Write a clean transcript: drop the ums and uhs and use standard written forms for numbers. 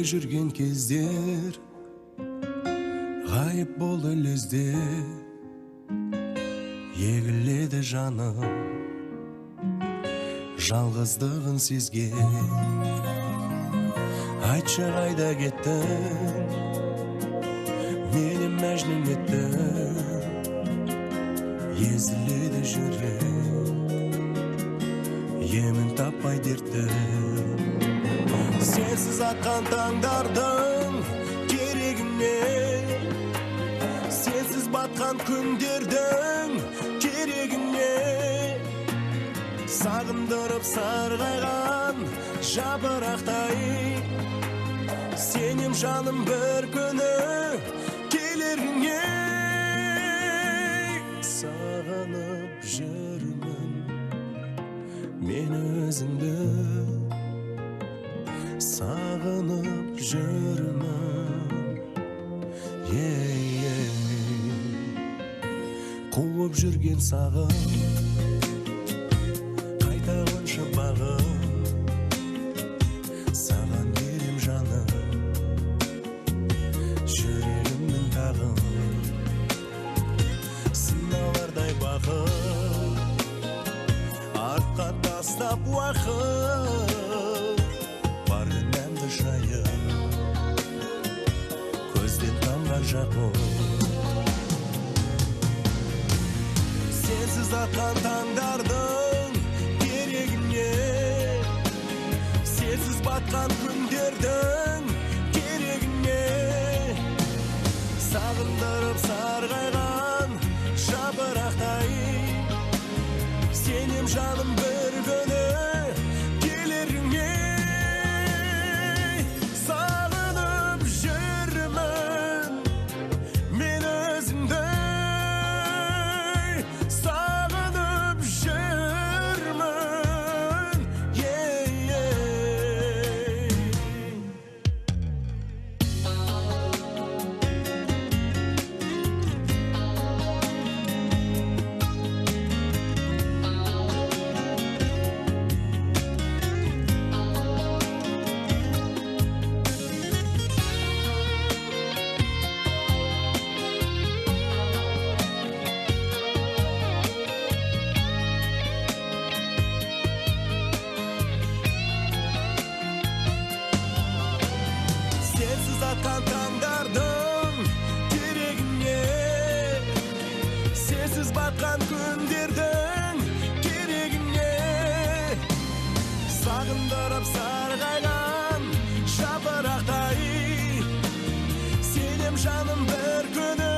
жүрген кездер ғайып болды лезде, егіледі жаным жалғыздығын сезген. Айтшы қайда кеттің, мені мәжнүн еттің, езіледі жүрек, емін таппай дерттің. Сенсіз атқан таңдардың керегіне, сенсіз батқан күндердің керегіне, сағындырып сарғайған жапырақтай, сенем жаным бір күні келеріңе. Сағынып жүрмін мен өзіңді, сағынып жүрмін, қуып жүрген сағым, қайтағанша бағым, саған берем жаным, жүрегімнің тағым. Сыналардай бақыт, артқа тастап уақыт, бар күнәмді шайып, көзден тамған жақын. Сенсіз атқан таңдардың керегіне, сенсіз батқан күндердің керегіне, сағындырып сарғайған жапырақтай, сенем жаным бір күні келеріңе. Сағынып жүрмін мен өзіңді, сағынып жүрмін, сенсіз атқан таңдардың керегіне, сенсіз батқан күндердің керегіне, сағындырып сарғайған жапырақтай, сенем жаным бір күні